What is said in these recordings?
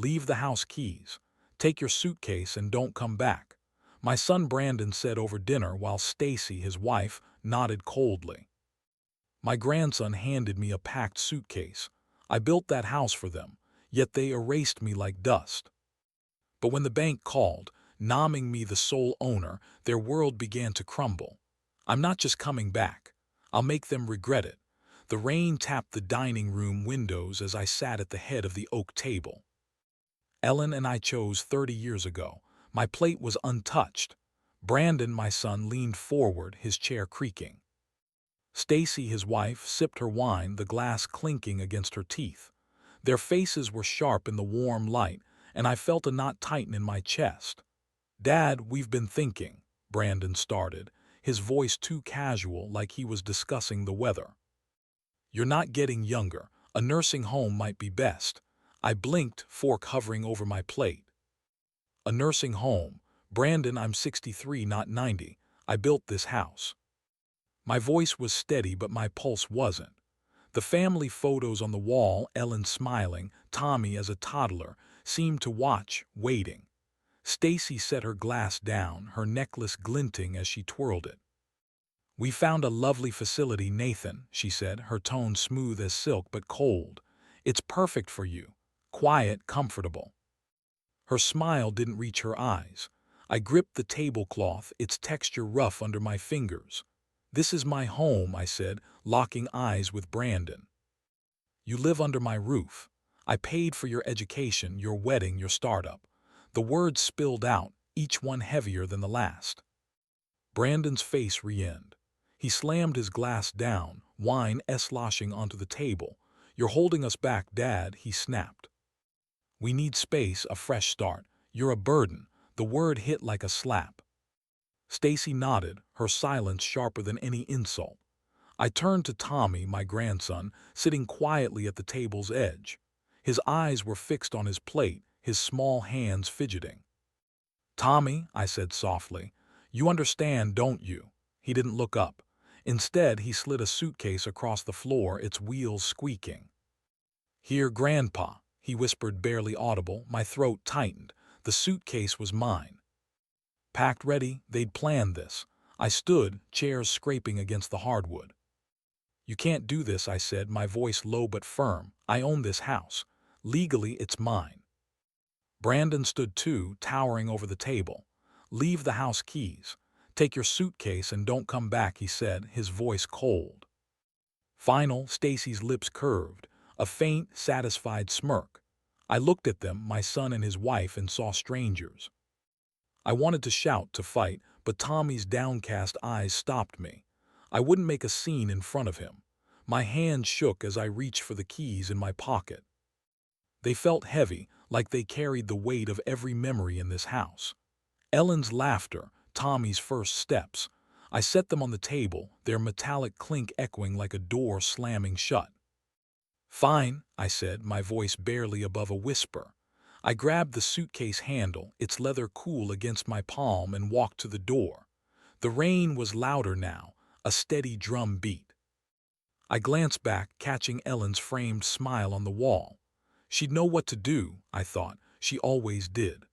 Leave the house keys. Take your suitcase and don't come back. My son Brandon said over dinner while Stacy, his wife, nodded coldly. My grandson handed me a packed suitcase. I built that house for them, yet they erased me like dust. But when the bank called, naming me the sole owner, their world began to crumble. I'm not just coming back. I'll make them regret it. The rain tapped the dining room windows as I sat at the head of the oak table. Ellen and I chose 30 years ago. My plate was untouched. Brandon, my son, leaned forward, his chair creaking. Stacy, his wife, sipped her wine, the glass clinking against her teeth. Their faces were sharp in the warm light, and I felt a knot tighten in my chest. "Dad, we've been thinking," Brandon started, his voice too casual, like he was discussing the weather. "You're not getting younger. A nursing home might be best." I blinked, fork hovering over my plate. "A nursing home? Brandon, I'm 63, not 90. I built this house." My voice was steady, but my pulse wasn't. The family photos on the wall, Ellen smiling, Tommy as a toddler, seemed to watch, waiting. Stacy set her glass down, her necklace glinting as she twirled it. "We found a lovely facility, Nathan," she said, her tone smooth as silk but cold. "It's perfect for you. Quiet, comfortable." Her smile didn't reach her eyes. I gripped the tablecloth, its texture rough under my fingers. "This is my home," I said, locking eyes with Brandon. "You live under my roof. I paid for your education, your wedding, your startup." The words spilled out, each one heavier than the last. Brandon's face re-ended. He slammed his glass down, wine sloshing onto the table. "You're holding us back, Dad," he snapped. "We need space, a fresh start. You're a burden." The word hit like a slap. Stacy nodded, her silence sharper than any insult. I turned to Tommy, my grandson, sitting quietly at the table's edge. His eyes were fixed on his plate, his small hands fidgeting. "Tommy," I said softly, "you understand, don't you?" He didn't look up. Instead, he slid a suitcase across the floor, its wheels squeaking. "Here, Grandpa," he whispered, barely audible. My throat tightened. The suitcase was mine. Packed ready, they'd planned this. I stood, chairs scraping against the hardwood. "You can't do this," I said, my voice low but firm. "I own this house. Legally, it's mine." Brandon stood too, towering over the table. "Leave the house keys. Take your suitcase and don't come back," he said, his voice cold. Final, Stacy's lips curved, a faint, satisfied smirk. I looked at them, my son and his wife, and saw strangers. I wanted to shout, to fight, but Tommy's downcast eyes stopped me. I wouldn't make a scene in front of him. My hand shook as I reached for the keys in my pocket. They felt heavy, like they carried the weight of every memory in this house. Ellen's laughter, Tommy's first steps. I set them on the table, their metallic clink echoing like a door slamming shut. "Fine," I said, my voice barely above a whisper. I grabbed the suitcase handle, its leather cool against my palm, and walked to the door. The rain was louder now, a steady drum beat. I glanced back, catching Ellen's framed smile on the wall. She'd know what to do, I thought. She always did.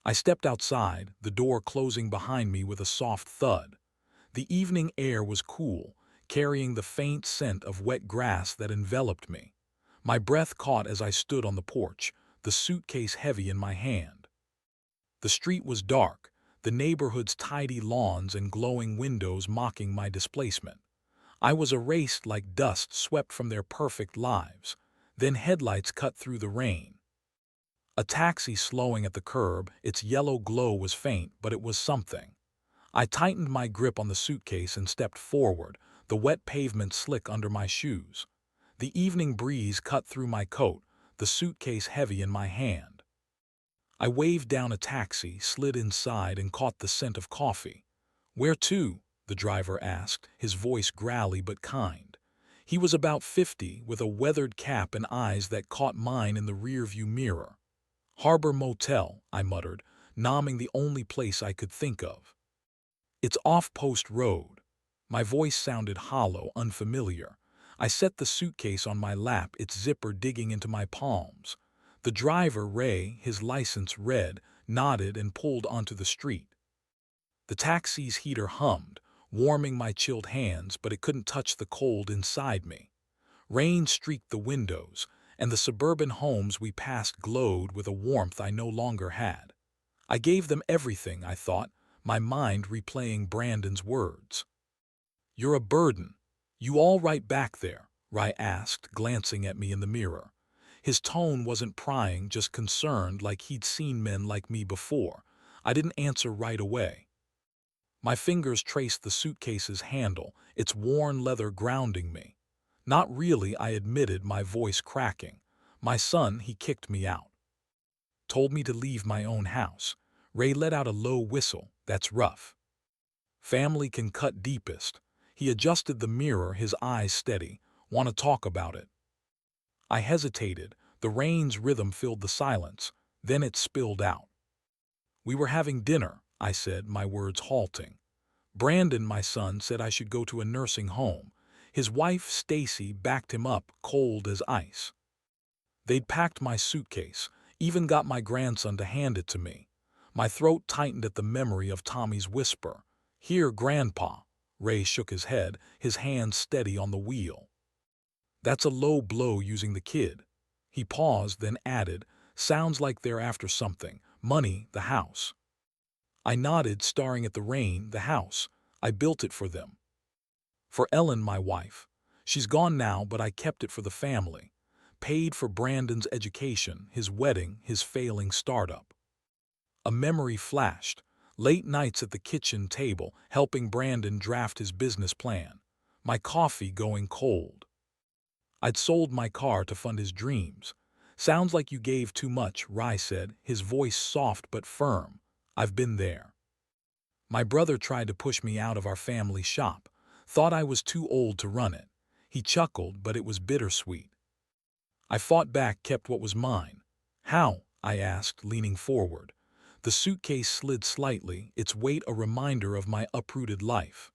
I stepped outside, the door closing behind me with a soft thud. The evening air was cool, carrying the faint scent of wet grass that enveloped me. My breath caught as I stood on the porch, the suitcase heavy in my hand. The street was dark, the neighborhood's tidy lawns and glowing windows mocking my displacement. I was erased like dust swept from their perfect lives. Then headlights cut through the rain. A taxi slowing at the curb, its yellow glow was faint, but it was something. I tightened my grip on the suitcase and stepped forward, the wet pavement slick under my shoes. The evening breeze cut through my coat, the suitcase heavy in my hand. I waved down a taxi, slid inside, and caught the scent of coffee. "Where to?" the driver asked, his voice growly but kind. He was about 50, with a weathered cap and eyes that caught mine in the rearview mirror. "Harbor Motel," I muttered, nomming the only place I could think of. "It's off Post Road." My voice sounded hollow, unfamiliar. I set the suitcase on my lap, its zipper digging into my palms. The driver, Ray, his license red, nodded and pulled onto the street. The taxi's heater hummed, warming my chilled hands, but it couldn't touch the cold inside me. Rain streaked the windows, and the suburban homes we passed glowed with a warmth I no longer had. I gave them everything, I thought, my mind replaying Brandon's words. "You're a burden. You all right back there?" Ry asked, glancing at me in the mirror. His tone wasn't prying, just concerned, like he'd seen men like me before. I didn't answer right away. My fingers traced the suitcase's handle, its worn leather grounding me. "Not really," I admitted, my voice cracking. "My son, he kicked me out. Told me to leave my own house." Ray let out a low whistle. "That's rough. Family can cut deepest." He adjusted the mirror, his eyes steady. "Want to talk about it?" I hesitated. The rain's rhythm filled the silence. Then it spilled out. "We were having dinner," I said, my words halting. "Brandon, my son, said I should go to a nursing home. His wife, Stacy, backed him up, cold as ice. They'd packed my suitcase, even got my grandson to hand it to me." My throat tightened at the memory of Tommy's whisper. "Here, Grandpa." Ray shook his head, his hand steady on the wheel. "That's a low blow using the kid." He paused, then added, "Sounds like they're after something. Money, the house." I nodded, staring at the rain. "The house. I built it for them. For Ellen, my wife. She's gone now, but I kept it for the family. Paid for Brandon's education, his wedding, his failing startup." A memory flashed. Late nights at the kitchen table, helping Brandon draft his business plan. My coffee going cold. I'd sold my car to fund his dreams. "Sounds like you gave too much," Ry said, his voice soft but firm. "I've been there. My brother tried to push me out of our family shop. Thought I was too old to run it." He chuckled, but it was bittersweet. "I fought back, kept what was mine." "How?" I asked, leaning forward. The suitcase slid slightly, its weight a reminder of my uprooted life.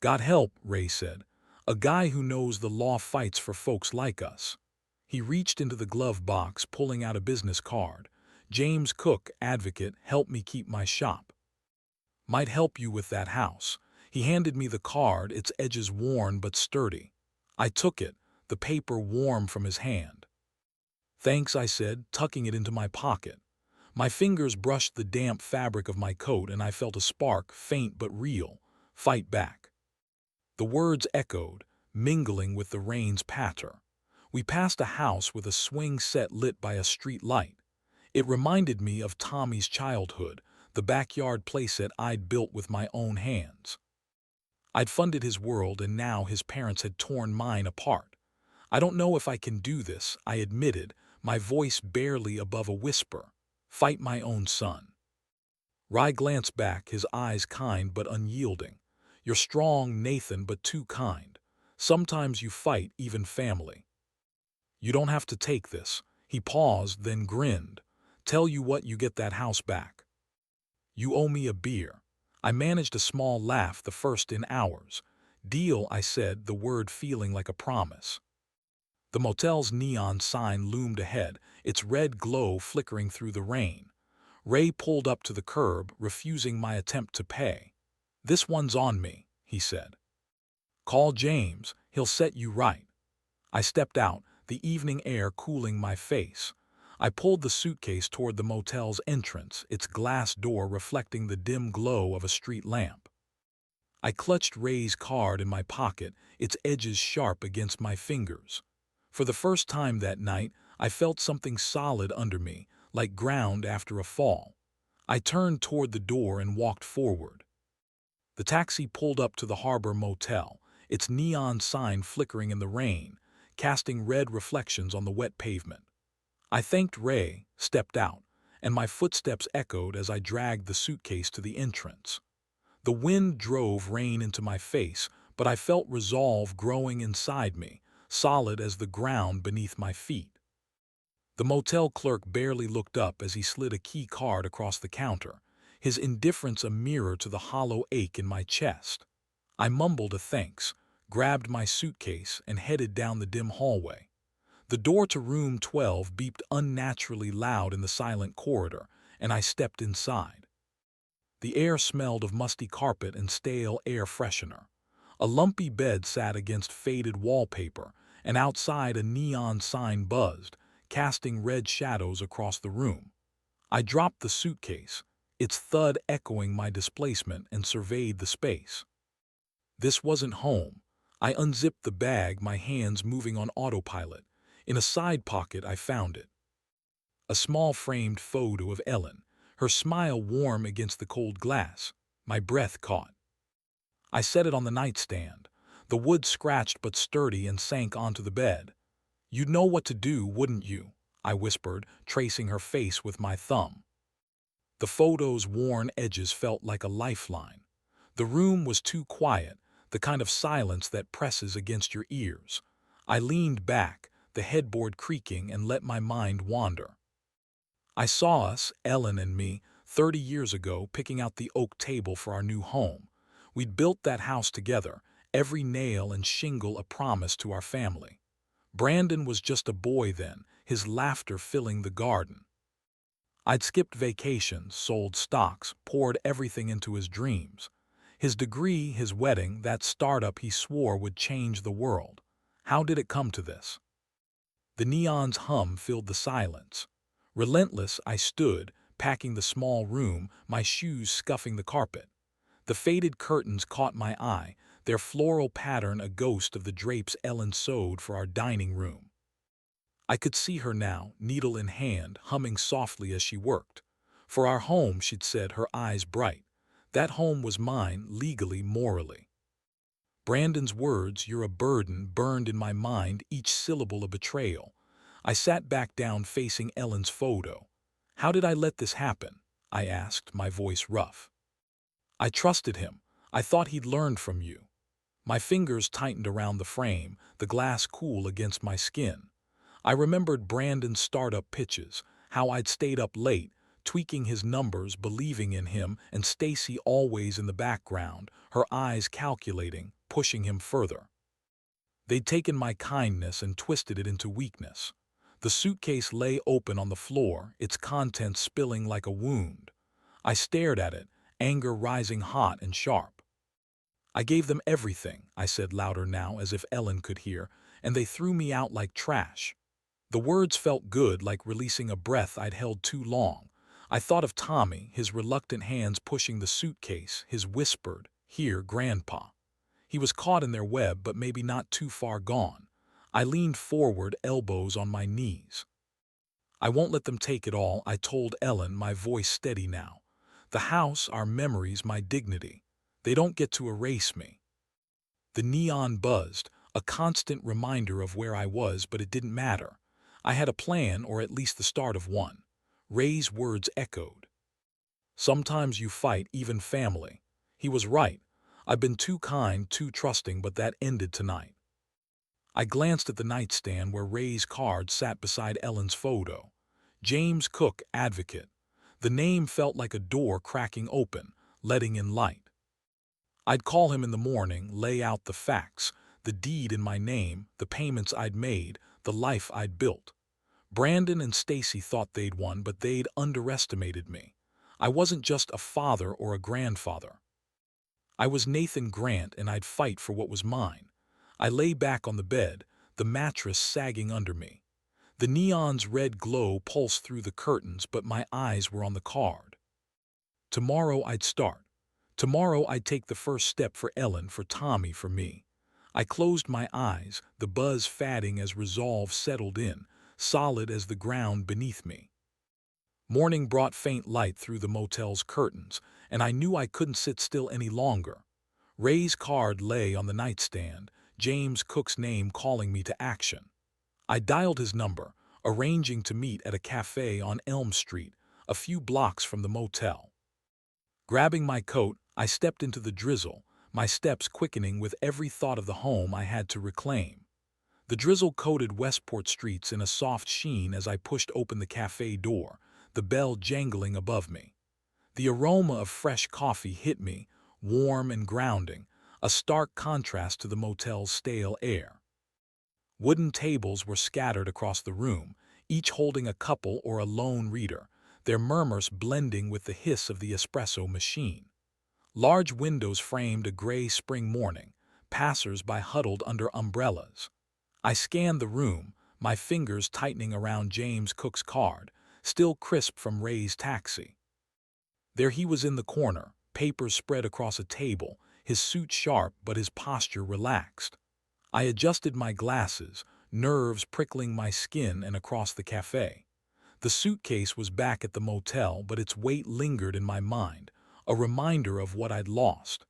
"Got help," Ray said. "A guy who knows the law fights for folks like us." He reached into the glove box, pulling out a business card. "James Cook, advocate, helped me keep my shop. Might help you with that house." He handed me the card, its edges worn but sturdy. I took it, the paper warm from his hand. "Thanks," I said, tucking it into my pocket. My fingers brushed the damp fabric of my coat, and I felt a spark, faint but real. "Fight back." The words echoed, mingling with the rain's patter. We passed a house with a swing set lit by a street light. It reminded me of Tommy's childhood, the backyard playset I'd built with my own hands. I'd funded his world, and now his parents had torn mine apart. "I don't know if I can do this," I admitted, my voice barely above a whisper. "Fight my own son." Ry glanced back, his eyes kind but unyielding. "You're strong, Nathan, but too kind. Sometimes you fight even family. You don't have to take this." He paused, then grinned. "Tell you what, you get that house back. You owe me a beer." I managed a small laugh, the first in hours. "Deal," I said, the word feeling like a promise. The motel's neon sign loomed ahead, its red glow flickering through the rain. Ray pulled up to the curb, refusing my attempt to pay. "This one's on me," he said. "Call James, he'll set you right." I stepped out, the evening air cooling my face. I pulled the suitcase toward the motel's entrance, its glass door reflecting the dim glow of a street lamp. I clutched Ray's card in my pocket, its edges sharp against my fingers. For the first time that night, I felt something solid under me, like ground after a fall. I turned toward the door and walked forward. The taxi pulled up to the Harbor Motel, its neon sign flickering in the rain, casting red reflections on the wet pavement. I thanked Ray, stepped out, and my footsteps echoed as I dragged the suitcase to the entrance. The wind drove rain into my face, but I felt resolve growing inside me, solid as the ground beneath my feet. The motel clerk barely looked up as he slid a key card across the counter, his indifference a mirror to the hollow ache in my chest. I mumbled a thanks, grabbed my suitcase, and headed down the dim hallway. The door to room 12 beeped unnaturally loud in the silent corridor, and I stepped inside. The air smelled of musty carpet and stale air freshener. A lumpy bed sat against faded wallpaper, and outside a neon sign buzzed, casting red shadows across the room. I dropped the suitcase, its thud echoing my displacement, and surveyed the space. This wasn't home. I unzipped the bag, my hands moving on autopilot. In a side pocket I found it. A small framed photo of Ellen, her smile warm against the cold glass. My breath caught. I set it on the nightstand. The wood scratched but sturdy and sank onto the bed. "You'd know what to do, wouldn't you?" I whispered, tracing her face with my thumb. The photo's worn edges felt like a lifeline. The room was too quiet, the kind of silence that presses against your ears. I leaned back, the headboard creaking, and let my mind wander. I saw us, Ellen and me, 30 years ago, picking out the oak table for our new home. We'd built that house together, every nail and shingle a promise to our family. Brandon was just a boy then, his laughter filling the garden. I'd skipped vacations, sold stocks, poured everything into his dreams. His degree, his wedding, that startup he swore would change the world. How did it come to this? The neon's hum filled the silence. Relentless, I stood, packing the small room, my shoes scuffing the carpet. The faded curtains caught my eye, their floral pattern a ghost of the drapes Ellen sewed for our dining room. I could see her now, needle in hand, humming softly as she worked. For our home, she'd said, her eyes bright. That home was mine, legally, morally. Brandon's words, "You're a burden," burned in my mind, each syllable a betrayal. I sat back down facing Ellen's photo. "How did I let this happen?" I asked, my voice rough. "I trusted him. I thought he'd learned from you." My fingers tightened around the frame, the glass cool against my skin. I remembered Brandon's startup pitches, how I'd stayed up late, tweaking his numbers, believing in him, and Stacy always in the background, her eyes calculating, pushing him further. They'd taken my kindness and twisted it into weakness. The suitcase lay open on the floor, its contents spilling like a wound. I stared at it, anger rising hot and sharp. "I gave them everything," I said louder now, as if Ellen could hear, "and they threw me out like trash." The words felt good, like releasing a breath I'd held too long. I thought of Tommy, his reluctant hands pushing the suitcase, his whispered, "Here, Grandpa." He was caught in their web, but maybe not too far gone. I leaned forward, elbows on my knees. "I won't let them take it all," I told Ellen, my voice steady now. "The house, our memories, my dignity. They don't get to erase me." The neon buzzed, a constant reminder of where I was, but it didn't matter. I had a plan, or at least the start of one. Ray's words echoed. "Sometimes you fight, even family." He was right. I've been too kind, too trusting, but that ended tonight. I glanced at the nightstand where Ray's card sat beside Ellen's photo. James Cook, advocate. The name felt like a door cracking open, letting in light. I'd call him in the morning, lay out the facts, the deed in my name, the payments I'd made, the life I'd built. Brandon and Stacy thought they'd won, but they'd underestimated me. I wasn't just a father or a grandfather. I was Nathan Grant, and I'd fight for what was mine. I lay back on the bed, the mattress sagging under me. The neon's red glow pulsed through the curtains, but my eyes were on the card. Tomorrow I'd start. Tomorrow I'd take the first step for Ellen, for Tommy, for me. I closed my eyes, the buzz fading as resolve settled in, solid as the ground beneath me. Morning brought faint light through the motel's curtains, and I knew I couldn't sit still any longer. Ray's card lay on the nightstand, James Cook's name calling me to action. I dialed his number, arranging to meet at a cafe on Elm Street, a few blocks from the motel. Grabbing my coat, I stepped into the drizzle, my steps quickening with every thought of the home I had to reclaim. The drizzle coated Westport streets in a soft sheen as I pushed open the cafe door, the bell jangling above me. The aroma of fresh coffee hit me, warm and grounding, a stark contrast to the motel's stale air. Wooden tables were scattered across the room, each holding a couple or a lone reader, their murmurs blending with the hiss of the espresso machine. Large windows framed a gray spring morning, passers-by huddled under umbrellas. I scanned the room, my fingers tightening around James Cook's card, still crisp from Ray's taxi. There he was in the corner, papers spread across a table, his suit sharp but his posture relaxed. I adjusted my glasses, nerves prickling my skin and across the cafe. The suitcase was back at the motel, but its weight lingered in my mind, a reminder of what I'd lost.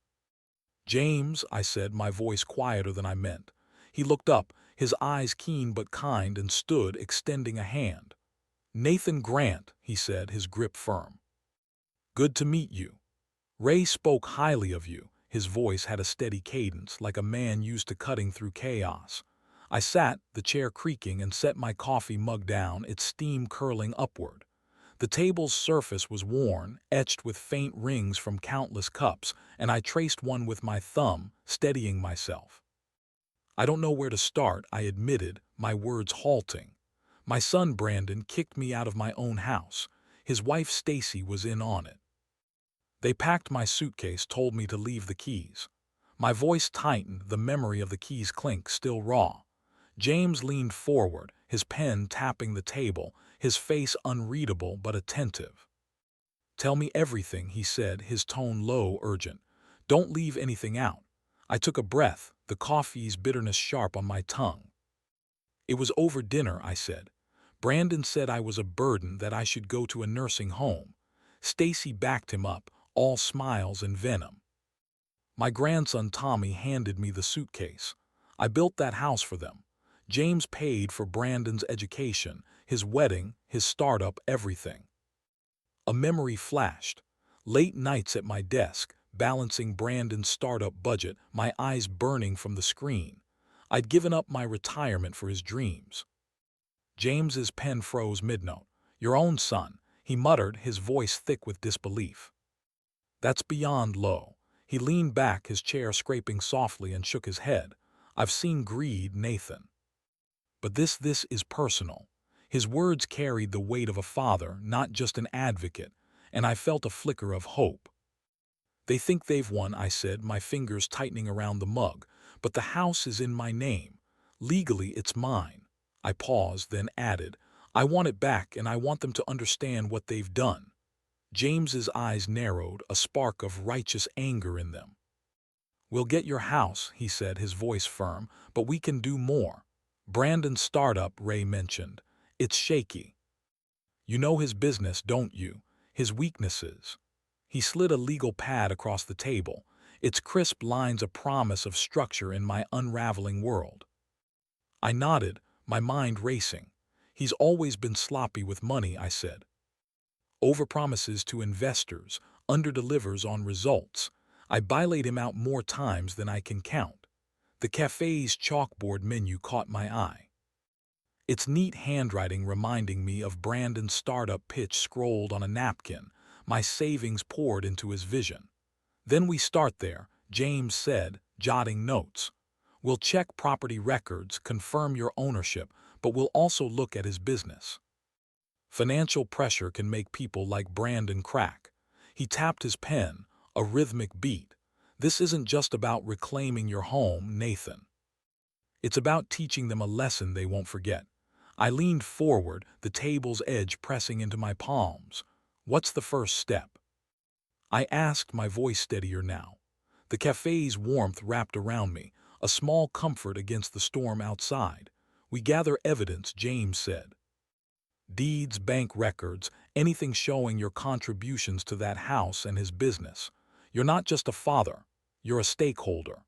"James," I said, my voice quieter than I meant. He looked up, his eyes keen but kind, and stood, extending a hand. "Nathan Grant," he said, his grip firm. "Good to meet you. Ray spoke highly of you." His voice had a steady cadence, like a man used to cutting through chaos. I sat, the chair creaking, and set my coffee mug down, its steam curling upward. The table's surface was worn, etched with faint rings from countless cups, and I traced one with my thumb, steadying myself. "I don't know where to start," I admitted, my words halting. "My son Brandon kicked me out of my own house. His wife Stacy was in on it. They packed my suitcase, told me to leave the keys." My voice tightened, the memory of the keys' clink still raw. James leaned forward, his pen tapping the table, his face unreadable but attentive. "Tell me everything," he said, his tone low, urgent. "Don't leave anything out." I took a breath, the coffee's bitterness sharp on my tongue. "It was over dinner," I said. "Brandon said I was a burden, that I should go to a nursing home." Stacy backed him up, all smiles and venom. "My grandson Tommy handed me the suitcase. I built that house for them. James paid for Brandon's education, his wedding, his startup, everything." A memory flashed. Late nights at my desk, balancing Brandon's startup budget, my eyes burning from the screen. I'd given up my retirement for his dreams. James's pen froze mid-note. "Your own son," he muttered, his voice thick with disbelief. "That's beyond low." He leaned back, his chair scraping softly, and shook his head. "I've seen greed, Nathan. But this is personal." His words carried the weight of a father, not just an advocate, and I felt a flicker of hope. "They think they've won," I said, my fingers tightening around the mug, "but the house is in my name. Legally, it's mine." I paused, then added, "I want it back, and I want them to understand what they've done." James's eyes narrowed, a spark of righteous anger in them. "We'll get your house," he said, his voice firm, "but we can do more. Brandon's startup," Ray mentioned. "It's shaky. You know his business, don't you? His weaknesses." He slid a legal pad across the table, its crisp lines a promise of structure in my unraveling world. I nodded, my mind racing. "He's always been sloppy with money," I said. "Overpromises to investors, underdelivers on results. I bailed him out more times than I can count." The cafe's chalkboard menu caught my eye. Its neat handwriting reminding me of Brandon's startup pitch scrolled on a napkin, my savings poured into his vision. "Then we start there," James said, jotting notes. "We'll check property records, confirm your ownership, but we'll also look at his business. Financial pressure can make people like Brandon crack." He tapped his pen, a rhythmic beat. "This isn't just about reclaiming your home, Nathan. It's about teaching them a lesson they won't forget." I leaned forward, the table's edge pressing into my palms. "What's the first step?" I asked, my voice steadier now. The cafe's warmth wrapped around me, a small comfort against the storm outside. "We gather evidence," James said. "Deeds, bank records, anything showing your contributions to that house and his business. You're not just a father, you're a stakeholder.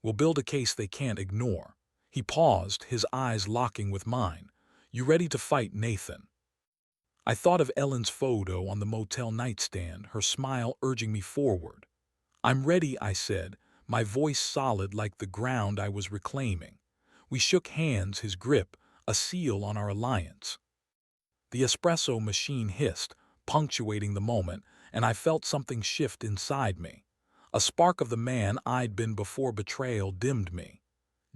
We'll build a case they can't ignore." He paused, his eyes locking with mine. "You ready to fight, Nathan?" I thought of Ellen's photo on the motel nightstand, her smile urging me forward. "I'm ready," I said, my voice solid like the ground I was reclaiming. We shook hands, his grip, a seal on our alliance. The espresso machine hissed, punctuating the moment, and I felt something shift inside me. A spark of the man I'd been before betrayal dimmed me.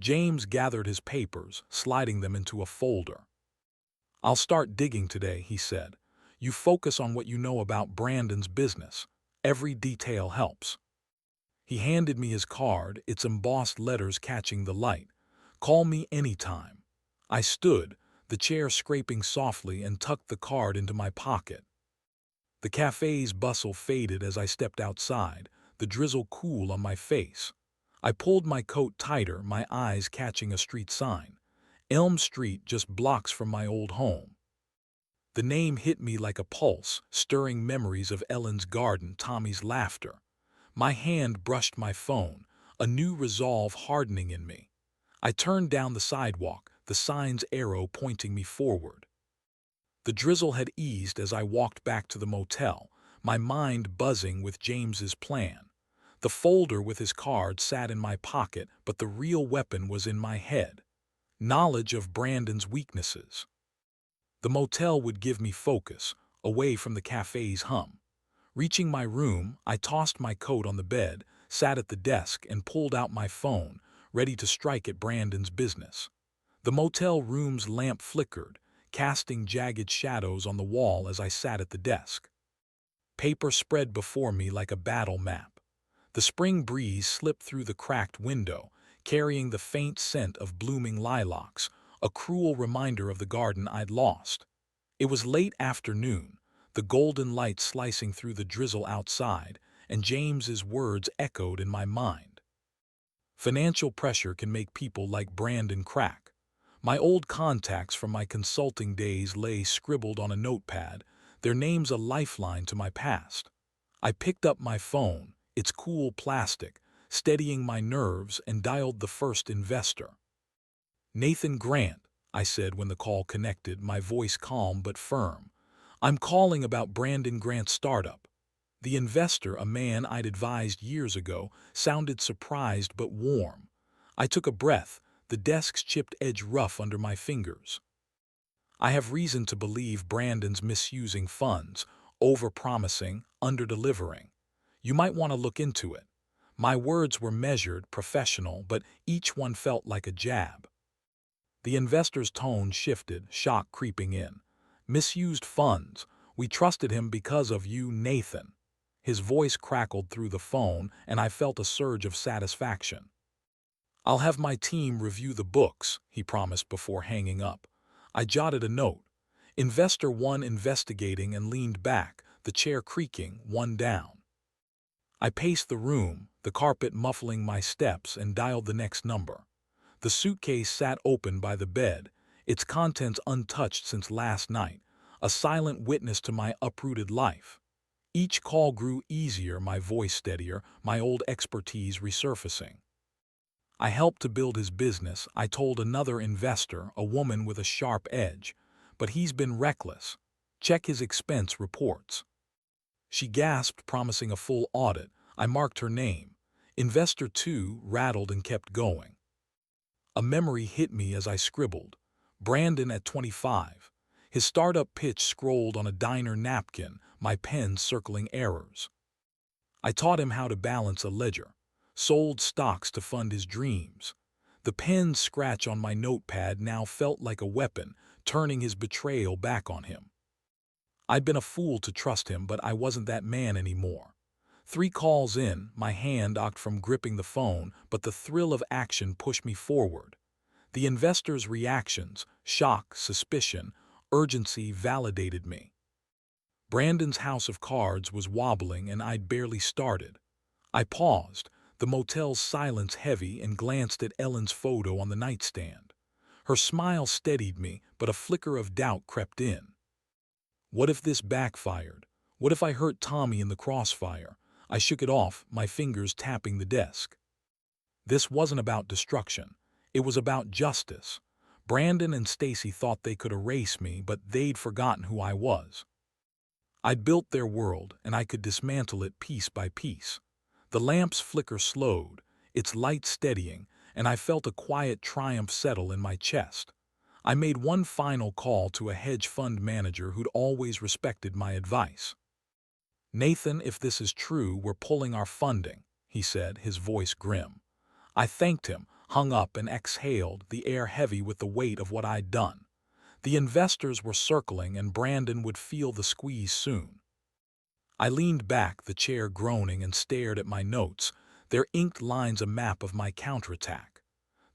James gathered his papers, sliding them into a folder. "I'll start digging today," he said. "You focus on what you know about Brandon's business. Every detail helps." He handed me his card, its embossed letters catching the light. "Call me anytime." I stood, the chair scraping softly, and tucked the card into my pocket. The cafe's bustle faded as I stepped outside, the drizzle cool on my face. I pulled my coat tighter, my eyes catching a street sign. Elm Street, just blocks from my old home. The name hit me like a pulse, stirring memories of Ellen's garden, Tommy's laughter. My hand brushed my phone, a new resolve hardening in me. I turned down the sidewalk, the sign's arrow pointing me forward. The drizzle had eased as I walked back to the motel, my mind buzzing with James's plan. The folder with his card sat in my pocket, but the real weapon was in my head. Knowledge of Brandon's weaknesses. The motel would give me focus, away from the cafe's hum. Reaching my room, I tossed my coat on the bed, sat at the desk, and pulled out my phone, ready to strike at Brandon's business. The motel room's lamp flickered, casting jagged shadows on the wall as I sat at the desk. Paper spread before me like a battle map. The spring breeze slipped through the cracked window, carrying the faint scent of blooming lilacs, a cruel reminder of the garden I'd lost. It was late afternoon, the golden light slicing through the drizzle outside, and James's words echoed in my mind. "Financial pressure can make people like Brandon crack." My old contacts from my consulting days lay scribbled on a notepad, their names a lifeline to my past. I picked up my phone, its cool plastic, steadying my nerves, and dialed the first investor. "Nathan Grant," I said when the call connected, my voice calm but firm. "I'm calling about Brandon Grant's startup." The investor, a man I'd advised years ago, sounded surprised but warm. I took a breath, the desk's chipped edge rough under my fingers. "I have reason to believe Brandon's misusing funds, over-promising, under-delivering. You might want to look into it." My words were measured, professional, but each one felt like a jab. The investor's tone shifted, shock creeping in. "Misused funds. We trusted him because of you, Nathan." His voice crackled through the phone, and I felt a surge of satisfaction. "I'll have my team review the books," he promised before hanging up. I jotted a note. Investor 1 investigating, and leaned back, the chair creaking, one down. I paced the room, the carpet muffling my steps, and dialed the next number. The suitcase sat open by the bed, its contents untouched since last night, a silent witness to my uprooted life. Each call grew easier, my voice steadier, my old expertise resurfacing. "I helped to build his business," I told another investor, a woman with a sharp edge. "But he's been reckless. Check his expense reports." She gasped, promising a full audit. I marked her name. Investor 2 rattled and kept going. A memory hit me as I scribbled. Brandon at 25. His startup pitch scrolled on a diner napkin, my pen circling errors. I taught him how to balance a ledger. Sold stocks to fund his dreams. The pen's scratch on my notepad now felt like a weapon, turning his betrayal back on him. I'd been a fool to trust him, but I wasn't that man anymore. 3 calls in, my hand ached from gripping the phone, but the thrill of action pushed me forward. The investor's reactions, shock, suspicion, urgency, validated me. Brandon's house of cards was wobbling, and I'd barely started. I paused, the motel's silence heavy, and glanced at Ellen's photo on the nightstand. Her smile steadied me, but a flicker of doubt crept in. What if this backfired? What if I hurt Tommy in the crossfire? I shook it off, my fingers tapping the desk. This wasn't about destruction. It was about justice. Brandon and Stacy thought they could erase me, but they'd forgotten who I was. I'd built their world, and I could dismantle it piece by piece. The lamp's flicker slowed, its light steadying, and I felt a quiet triumph settle in my chest. I made one final call to a hedge fund manager who'd always respected my advice. "Nathan, if this is true, we're pulling our funding," he said, his voice grim. I thanked him, hung up and exhaled, the air heavy with the weight of what I'd done. The investors were circling and Brandon would feel the squeeze soon. I leaned back, the chair groaning, and stared at my notes, their inked lines a map of my counterattack.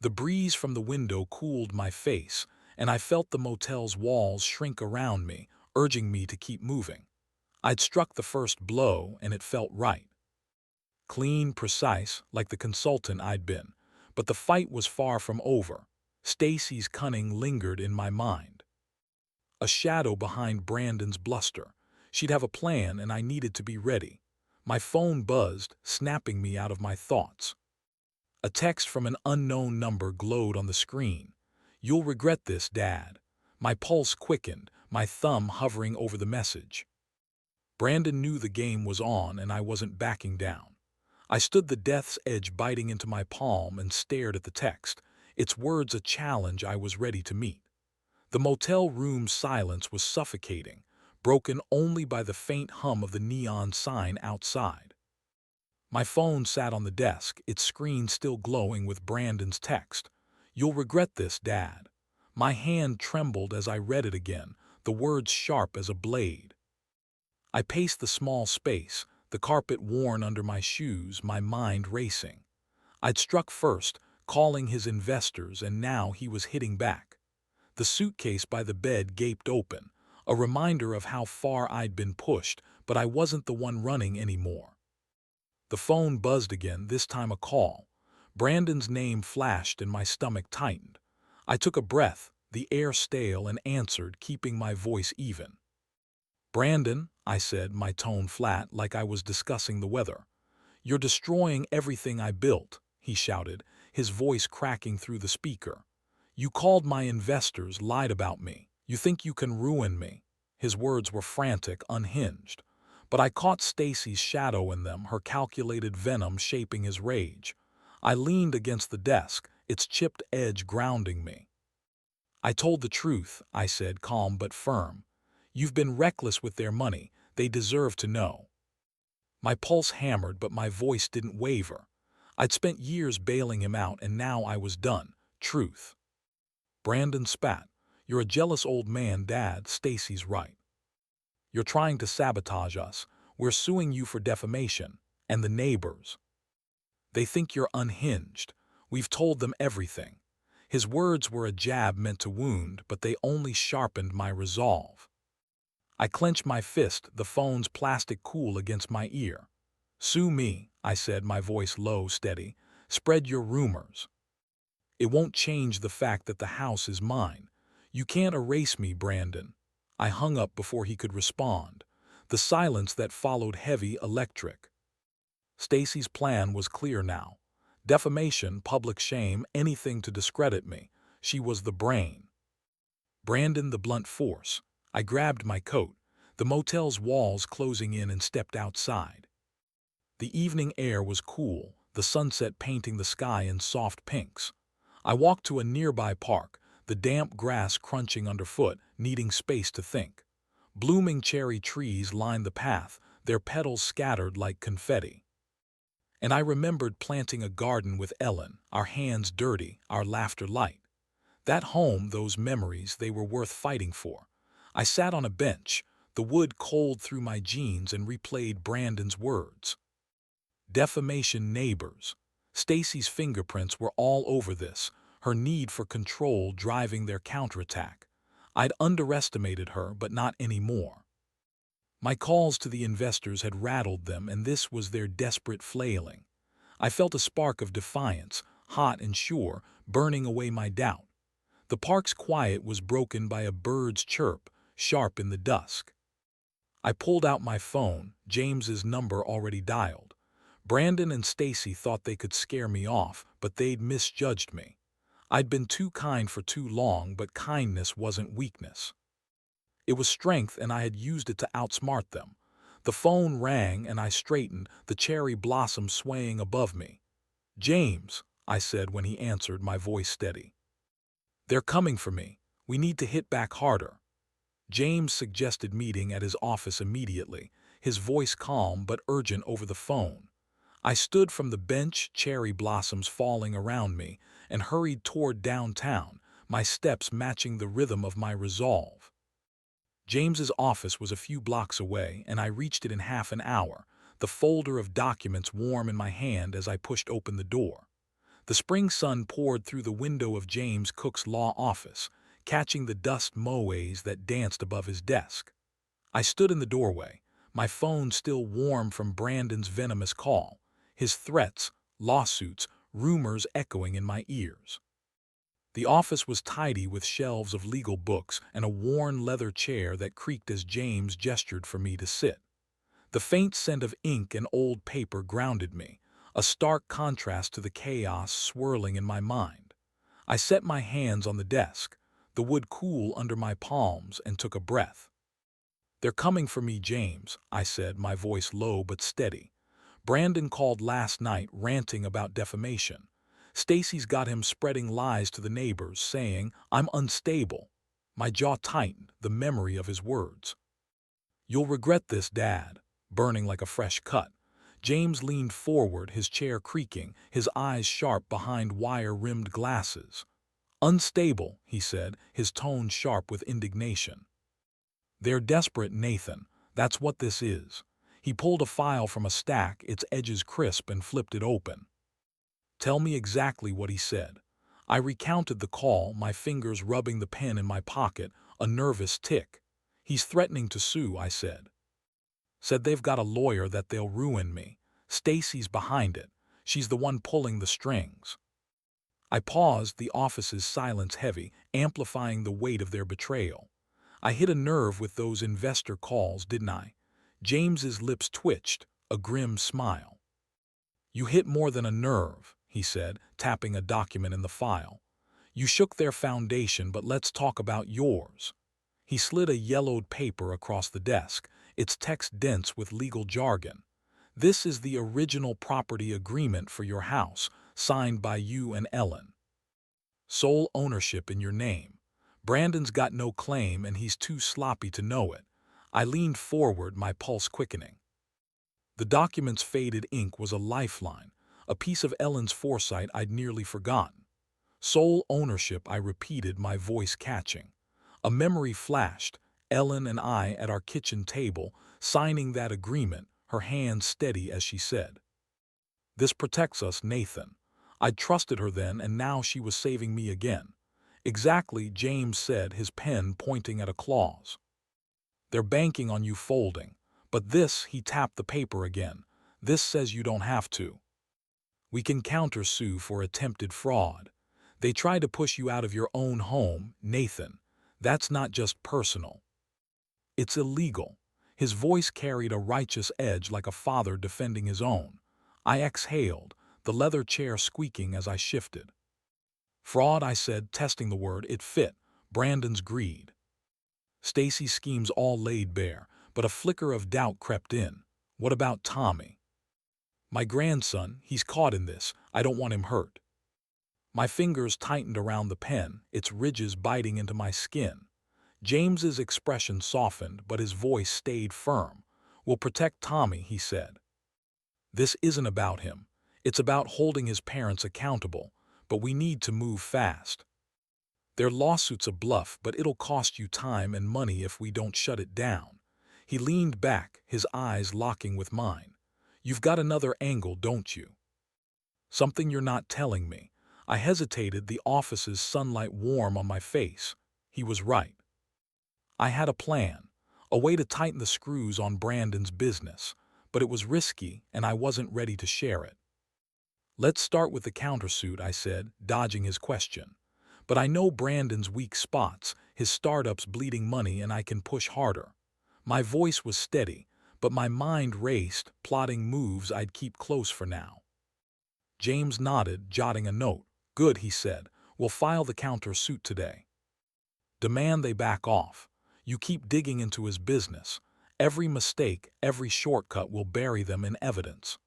The breeze from the window cooled my face, and I felt the motel's walls shrink around me, urging me to keep moving. I'd struck the first blow, and it felt right. Clean, precise, like the consultant I'd been. But the fight was far from over. Stacy's cunning lingered in my mind. A shadow behind Brandon's bluster. She'd have a plan, and I needed to be ready. My phone buzzed, snapping me out of my thoughts. A text from an unknown number glowed on the screen. "You'll regret this, Dad." My pulse quickened, my thumb hovering over the message. Brandon knew the game was on, and I wasn't backing down. I stood the death's edge, biting into my palm, and stared at the text, its words a challenge I was ready to meet. The motel room's silence was suffocating, broken only by the faint hum of the neon sign outside. My phone sat on the desk, its screen still glowing with Brandon's text. "You'll regret this, Dad." My hand trembled as I read it again, the words sharp as a blade. I paced the small space, the carpet worn under my shoes, my mind racing. I'd struck first, calling his investors, and now he was hitting back. The suitcase by the bed gaped open, a reminder of how far I'd been pushed, but I wasn't the one running anymore. The phone buzzed again, this time a call. Brandon's name flashed and my stomach tightened. I took a breath, the air stale, and answered, keeping my voice even. "Brandon," I said, my tone flat, like I was discussing the weather. "You're destroying everything I built," he shouted, his voice cracking through the speaker. "You called my investors, lied about me. You think you can ruin me." His words were frantic, unhinged. But I caught Stacy's shadow in them, her calculated venom shaping his rage. I leaned against the desk, its chipped edge grounding me. "I told the truth," I said, calm but firm. "You've been reckless with their money. They deserve to know." My pulse hammered, but my voice didn't waver. I'd spent years bailing him out, and now I was done. Truth. Brandon spat. "You're a jealous old man, Dad. Stacy's right. You're trying to sabotage us. We're suing you for defamation. And the neighbors. They think you're unhinged. We've told them everything." His words were a jab meant to wound, but they only sharpened my resolve. I clenched my fist, the phone's plastic cool against my ear. "Sue me," I said, my voice low, steady. "Spread your rumors. It won't change the fact that the house is mine. You can't erase me, Brandon." I hung up before he could respond. The silence that followed heavy, electric. Stacy's plan was clear now. Defamation, public shame, anything to discredit me. She was the brain. Brandon the blunt force. I grabbed my coat, the motel's walls closing in, and stepped outside. The evening air was cool, the sunset painting the sky in soft pinks. I walked to a nearby park, the damp grass crunching underfoot, needing space to think. Blooming cherry trees lined the path, their petals scattered like confetti. And I remembered planting a garden with Ellen, our hands dirty, our laughter light. That home, those memories, they were worth fighting for. I sat on a bench, the wood cold through my jeans, and replayed Brandon's words. Defamation, neighbors. Stacy's fingerprints were all over this, her need for control driving their counterattack. I'd underestimated her, but not anymore. My calls to the investors had rattled them, and this was their desperate flailing. I felt a spark of defiance, hot and sure, burning away my doubt. The park's quiet was broken by a bird's chirp, sharp in the dusk. I pulled out my phone, James's number already dialed. Brandon and Stacy thought they could scare me off, but they'd misjudged me. I'd been too kind for too long, but kindness wasn't weakness. It was strength, and I had used it to outsmart them. The phone rang, and I straightened, the cherry blossom swaying above me. "James," I said when he answered, my voice steady. "They're coming for me. We need to hit back harder." James suggested meeting at his office immediately, his voice calm but urgent over the phone. I stood from the bench, cherry blossoms falling around me, and hurried toward downtown, my steps matching the rhythm of my resolve. James's office was a few blocks away, and I reached it in half an hour, the folder of documents warm in my hand as I pushed open the door. The spring sun poured through the window of James Cook's law office, catching the dust motes that danced above his desk. I stood in the doorway, my phone still warm from Brandon's venomous call, his threats, lawsuits, rumors echoing in my ears. The office was tidy with shelves of legal books and a worn leather chair that creaked as James gestured for me to sit. The faint scent of ink and old paper grounded me, a stark contrast to the chaos swirling in my mind. I set my hands on the desk, the wood cool under my palms, and took a breath. "They're coming for me, James," I said, my voice low but steady. "Brandon called last night ranting about defamation. Stacy's got him spreading lies to the neighbors, saying I'm unstable." My jaw tightened, the memory of his words. "You'll regret this, Dad," burning like a fresh cut. James leaned forward, his chair creaking, his eyes sharp behind wire-rimmed glasses. "Unstable," he said, his tone sharp with indignation. "They're desperate, Nathan. That's what this is." He pulled a file from a stack, its edges crisp, and flipped it open. "Tell me exactly what he said." I recounted the call, my fingers rubbing the pen in my pocket, a nervous tick. "He's threatening to sue," I said. "Said they've got a lawyer that they'll ruin me. Stacy's behind it. She's the one pulling the strings." I paused, the office's silence heavy, amplifying the weight of their betrayal. I hit a nerve with those investor calls, didn't I? James's lips twitched, a grim smile. "You hit more than a nerve," he said, tapping a document in the file. "You shook their foundation, but let's talk about yours." He slid a yellowed paper across the desk, its text dense with legal jargon. "This is the original property agreement for your house, signed by you and Ellen. Sole ownership in your name. Brandon's got no claim and he's too sloppy to know it." I leaned forward, my pulse quickening. The document's faded ink was a lifeline, a piece of Ellen's foresight I'd nearly forgotten. "Sole ownership," I repeated, my voice catching. A memory flashed, Ellen and I at our kitchen table, signing that agreement, her hands steady as she said, "This protects us, Nathan." I'd trusted her then, and now she was saving me again. "Exactly," James said, his pen pointing at a clause. "They're banking on you folding. But this," he tapped the paper again, "this says you don't have to. We can countersue for attempted fraud. They try to push you out of your own home, Nathan. That's not just personal. It's illegal." His voice carried a righteous edge, like a father defending his own. I exhaled, the leather chair squeaking as I shifted. "Fraud," I said, testing the word. It fit. Brandon's greed. Stacy's schemes all laid bare, but a flicker of doubt crept in. "What about Tommy?" "My grandson, he's caught in this. I don't want him hurt." My fingers tightened around the pen, its ridges biting into my skin. James's expression softened, but his voice stayed firm. "We'll protect Tommy," he said. "This isn't about him. It's about holding his parents accountable, but we need to move fast. Their lawsuit's a bluff, but it'll cost you time and money if we don't shut it down." He leaned back, his eyes locking with mine. "You've got another angle, don't you? Something you're not telling me." I hesitated, the office's sunlight warm on my face. He was right. I had a plan, a way to tighten the screws on Brandon's business, but it was risky and I wasn't ready to share it. "Let's start with the countersuit," I said, dodging his question. "But I know Brandon's weak spots, his startup's bleeding money, and I can push harder." My voice was steady, but my mind raced, plotting moves I'd keep close for now. James nodded, jotting a note. "Good," he said. "We'll file the countersuit today. Demand they back off. You keep digging into his business. Every mistake, every shortcut will bury them in evidence."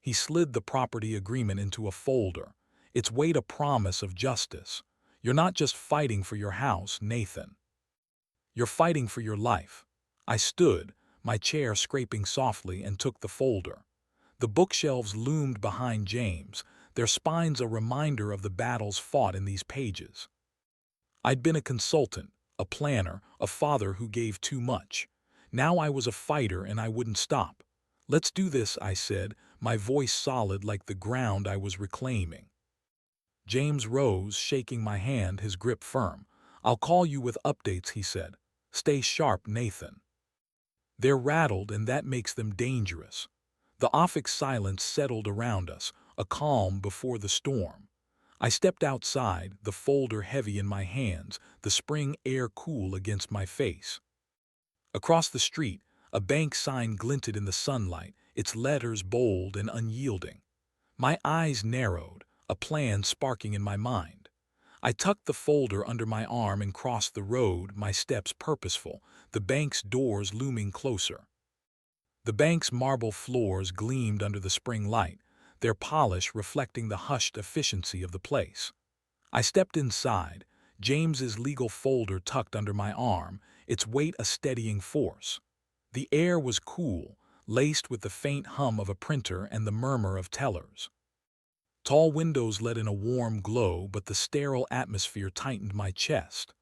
He slid the property agreement into a folder, its weight a promise of justice. "You're not just fighting for your house, Nathan. You're fighting for your life." I stood, my chair scraping softly, and took the folder. The bookshelves loomed behind James, their spines a reminder of the battles fought in these pages. I'd been a consultant, a planner, a father who gave too much. Now I was a fighter and I wouldn't stop. "Let's do this," I said, my voice solid like the ground I was reclaiming. James rose, shaking my hand, his grip firm. "I'll call you with updates," he said. "Stay sharp, Nathan." They're rattled, and that makes them dangerous. The offic silence settled around us, a calm before the storm. I stepped outside, the folder heavy in my hands, the spring air cool against my face. Across the street, a bank sign glinted in the sunlight, its letters bold and unyielding. My eyes narrowed, a plan sparking in my mind. I tucked the folder under my arm and crossed the road, my steps purposeful, the bank's doors looming closer. The bank's marble floors gleamed under the spring light, their polish reflecting the hushed efficiency of the place. I stepped inside, James's legal folder tucked under my arm, its weight a steadying force. The air was cool, laced with the faint hum of a printer and the murmur of tellers. Tall windows let in a warm glow, but the sterile atmosphere tightened my chest.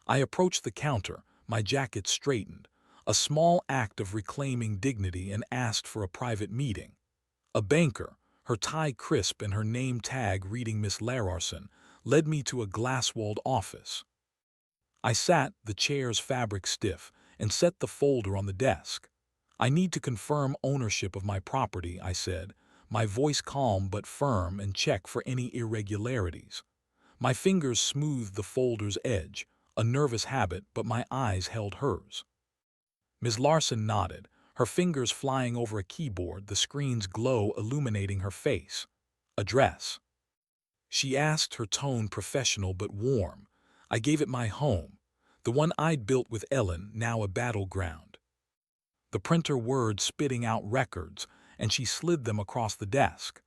I approached the counter, my jacket straightened, a small act of reclaiming dignity, and asked for a private meeting. A banker, her tie crisp and her name tag reading Miss Lararson, led me to a glass-walled office. I sat, the chair's fabric stiff, and set the folder on the desk. "I need to confirm ownership of my property," I said, my voice calm but firm, "and check for any irregularities." My fingers smoothed the folder's edge, a nervous habit, but my eyes held hers. Ms. Larson nodded, her fingers flying over a keyboard, the screen's glow illuminating her face. "Address?" she asked, her tone professional but warm. I gave it my home, the one I'd built with Ellen, now a battleground. The printer whirred, spitting out records, and she slid them across the desk.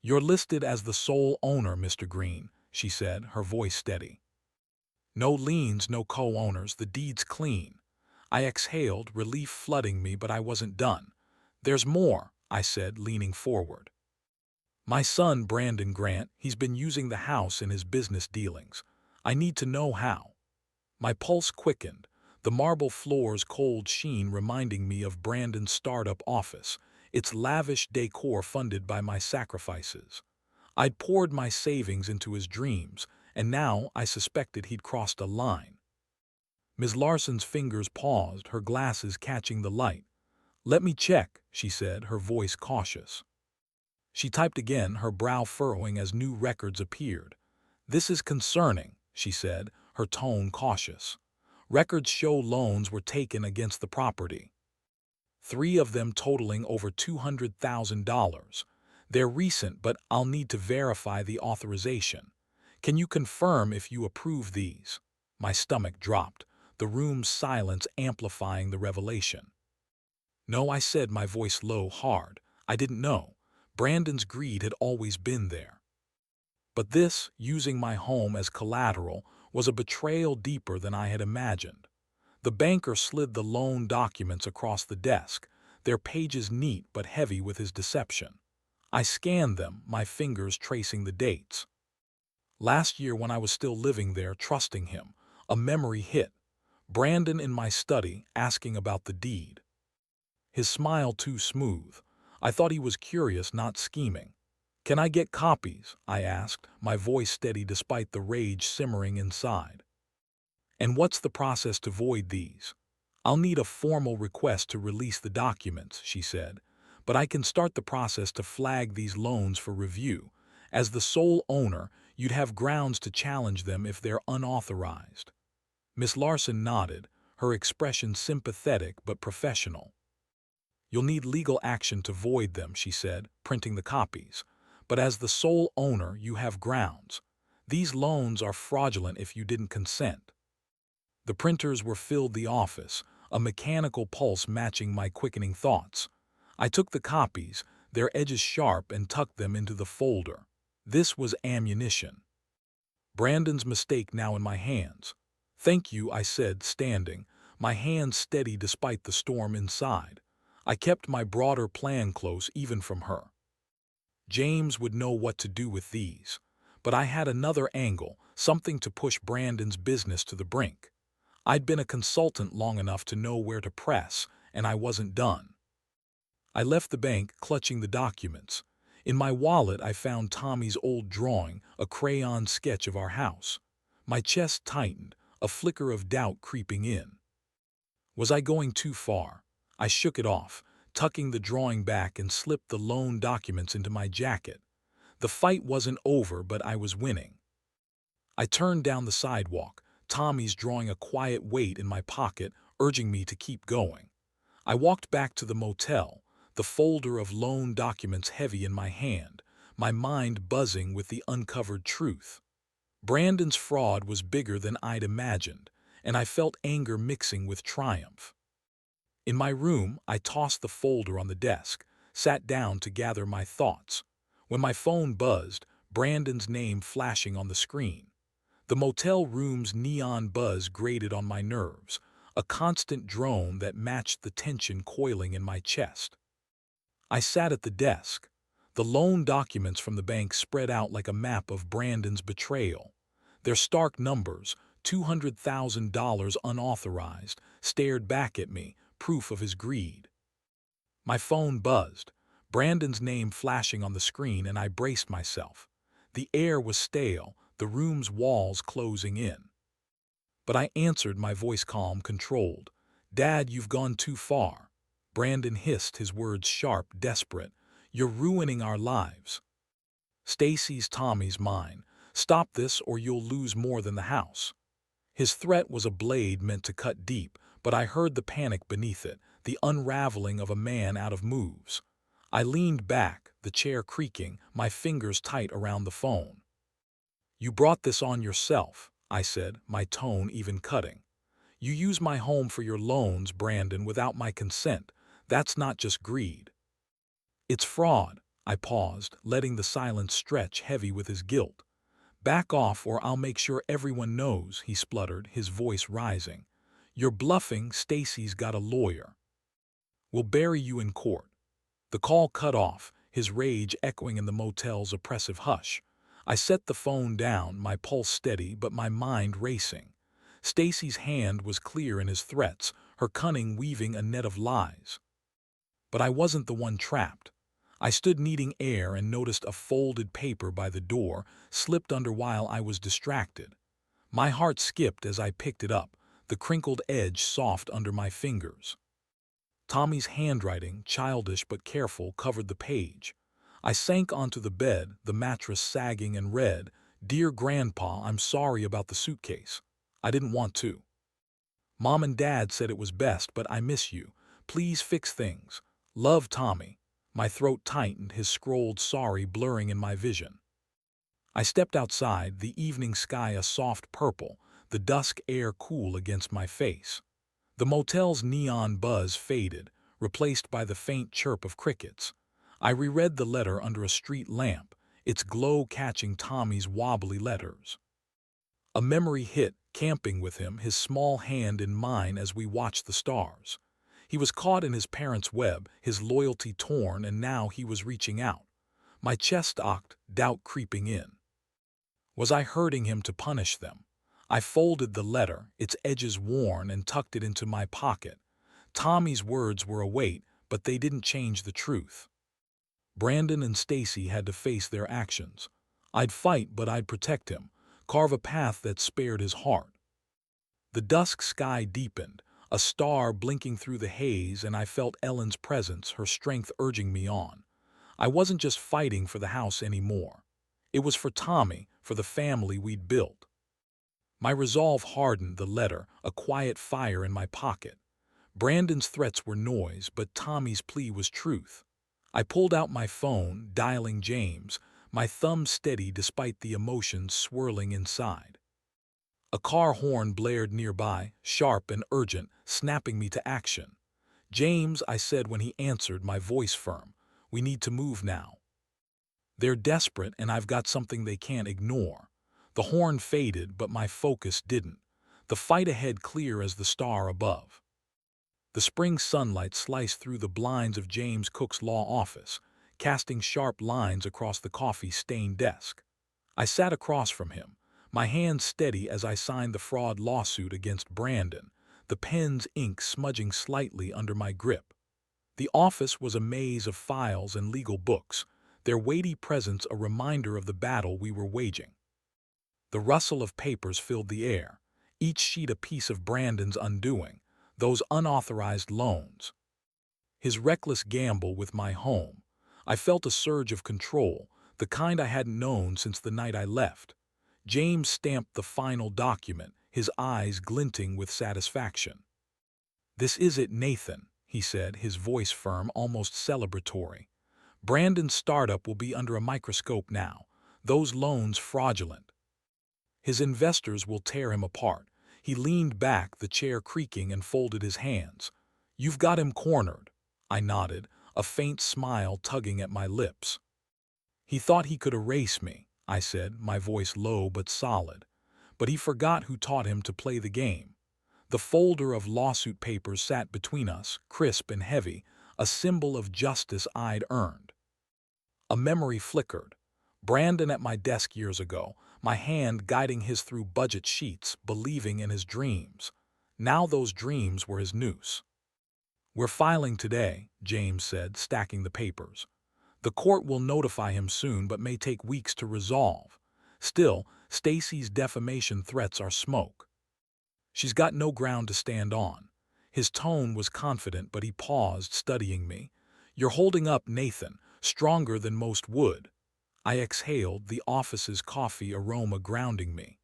"You're listed as the sole owner, Mr. Green," she said, her voice steady. "No liens, no co-owners, the deed's clean." I exhaled, relief flooding me, but I wasn't done. "There's more," I said, leaning forward. "My son, Brandon Grant, he's been using the house in his business dealings. I need to know how." My pulse quickened, the marble floor's cold sheen reminding me of Brandon's startup office, its lavish decor funded by my sacrifices. I'd poured my savings into his dreams, and now I suspected he'd crossed a line. Ms. Larson's fingers paused, her glasses catching the light. "Let me check," she said, her voice cautious. She typed again, her brow furrowing as new records appeared. "This is concerning," she said, her tone cautious. "Records show loans were taken against the property. 3 of them totaling over $200,000. They're recent, but I'll need to verify the authorization. Can you confirm if you approve these?" My stomach dropped, the room's silence amplifying the revelation. "No," I said, my voice low, hard. I didn't know. Brandon's greed had always been there. But this, using my home as collateral, was a betrayal deeper than I had imagined. The banker slid the loan documents across the desk, their pages neat but heavy with his deception. I scanned them, my fingers tracing the dates. Last year, when I was still living there, trusting him, a memory hit. Brandon in my study, asking about the deed. His smile too smooth. I thought he was curious, not scheming. "Can I get copies?" I asked, my voice steady despite the rage simmering inside. "And what's the process to void these?" "I'll need a formal request to release the documents," she said, "but I can start the process to flag these loans for review. As the sole owner, you'd have grounds to challenge them if they're unauthorized." Miss Larson nodded, her expression sympathetic but professional. "You'll need legal action to void them," she said, printing the copies. "But as the sole owner, you have grounds. These loans are fraudulent if you didn't consent." The printers were filled the office, a mechanical pulse matching my quickening thoughts. I took the copies, their edges sharp, and tucked them into the folder. This was ammunition. Brandon's mistake now in my hands. "Thank you," I said, standing, my hands steady despite the storm inside. I kept my broader plan close even from her. James would know what to do with these. But I had another angle, something to push Brandon's business to the brink. I'd been a consultant long enough to know where to press, and I wasn't done. I left the bank clutching the documents. In my wallet I found Tommy's old drawing, a crayon sketch of our house. My chest tightened, a flicker of doubt creeping in. Was I going too far? I shook it off, tucking the drawing back and slipped the loan documents into my jacket. The fight wasn't over, but I was winning. I turned down the sidewalk, Tommy's drawing a quiet weight in my pocket, urging me to keep going. I walked back to the motel, the folder of loan documents heavy in my hand, my mind buzzing with the uncovered truth. Brandon's fraud was bigger than I'd imagined, and I felt anger mixing with triumph. In my room, I tossed the folder on the desk, sat down to gather my thoughts. When my phone buzzed, Brandon's name flashing on the screen. The motel room's neon buzz grated on my nerves, a constant drone that matched the tension coiling in my chest. I sat at the desk. The loan documents from the bank spread out like a map of Brandon's betrayal. Their stark numbers, $200,000 unauthorized, stared back at me, proof of his greed. My phone buzzed, Brandon's name flashing on the screen, and I braced myself. The air was stale, the room's walls closing in. But I answered, my voice calm, controlled. "Dad, you've gone too far." Brandon hissed, his words sharp, desperate. "You're ruining our lives." "Stacy's, Tommy's, mine. Stop this or you'll lose more than the house." His threat was a blade meant to cut deep, but I heard the panic beneath it, the unraveling of a man out of moves. I leaned back, the chair creaking, my fingers tight around the phone. "You brought this on yourself," I said, my tone even cutting. "You use my home for your loans, Brandon, without my consent. That's not just greed." "It's fraud." I paused, letting the silence stretch heavy with his guilt. "Back off or I'll make sure everyone knows," he spluttered, his voice rising. "You're bluffing. Stacy's got a lawyer. We'll bury you in court." The call cut off, his rage echoing in the motel's oppressive hush. I set the phone down, my pulse steady but my mind racing. Stacy's hand was clear in his threats, her cunning weaving a net of lies. But I wasn't the one trapped. I stood needing air and noticed a folded paper by the door, slipped under while I was distracted. My heart skipped as I picked it up, the crinkled edge soft under my fingers. Tommy's handwriting, childish but careful, covered the page. I sank onto the bed, the mattress sagging, and read, "Dear Grandpa, I'm sorry about the suitcase. I didn't want to. Mom and Dad said it was best, but I miss you. Please fix things. Love, Tommy." My throat tightened, his scrolled sorry blurring in my vision. I stepped outside, the evening sky a soft purple, the dusk air cool against my face. The motel's neon buzz faded, replaced by the faint chirp of crickets. I reread the letter under a street lamp, its glow catching Tommy's wobbly letters. A memory hit, camping with him, his small hand in mine as we watched the stars. He was caught in his parents' web, his loyalty torn, and now he was reaching out. My chest ocked, doubt creeping in. Was I hurting him to punish them? I folded the letter, its edges worn, and tucked it into my pocket. Tommy's words were a weight, but they didn't change the truth. Brandon and Stacy had to face their actions. I'd fight, but I'd protect him, carve a path that spared his heart. The dusk sky deepened, a star blinking through the haze, and I felt Ellen's presence, her strength urging me on. I wasn't just fighting for the house anymore. It was for Tommy, for the family we'd built. My resolve hardened, the letter, a quiet fire in my pocket. Brandon's threats were noise, but Tommy's plea was truth. I pulled out my phone, dialing James, my thumb steady despite the emotions swirling inside. A car horn blared nearby, sharp and urgent, snapping me to action. "James," I said when he answered, my voice firm. "We need to move now. They're desperate and I've got something they can't ignore." The horn faded, but my focus didn't. The fight ahead clear as the star above. The spring sunlight sliced through the blinds of James Cook's law office, casting sharp lines across the coffee-stained desk. I sat across from him, my hands steady as I signed the fraud lawsuit against Brandon, the pen's ink smudging slightly under my grip. The office was a maze of files and legal books, their weighty presence a reminder of the battle we were waging. The rustle of papers filled the air, each sheet a piece of Brandon's undoing, those unauthorized loans. His reckless gamble with my home. I felt a surge of control, the kind I hadn't known since the night I left. James stamped the final document, his eyes glinting with satisfaction. "This is it, Nathan," he said, his voice firm, almost celebratory. "Brandon's startup will be under a microscope now. Those loans fraudulent. His investors will tear him apart." He leaned back, the chair creaking, and folded his hands. "You've got him cornered." I nodded, a faint smile tugging at my lips. "He thought he could erase me," I said, my voice low but solid. "But he forgot who taught him to play the game." The folder of lawsuit papers sat between us, crisp and heavy, a symbol of justice I'd earned. A memory flickered. Brandon at my desk years ago, my hand guiding his through budget sheets, believing in his dreams. Now those dreams were his noose. "We're filing today," James said, stacking the papers. "The court will notify him soon but may take weeks to resolve. Still, Stacy's defamation threats are smoke. She's got no ground to stand on." His tone was confident, but he paused, studying me. "You're holding up, Nathan, stronger than most would." I exhaled, the office's coffee aroma grounding me.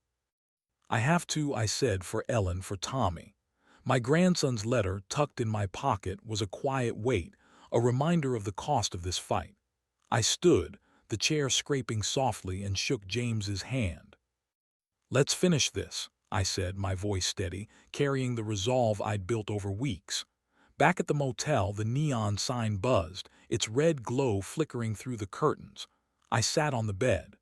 "I have to," I said, "for Ellen, for Tommy." My grandson's letter, tucked in my pocket, was a quiet weight, a reminder of the cost of this fight. I stood, the chair scraping softly, and shook James's hand. "Let's finish this," I said, my voice steady, carrying the resolve I'd built over weeks. Back at the motel, the neon sign buzzed, its red glow flickering through the curtains. I sat on the bed.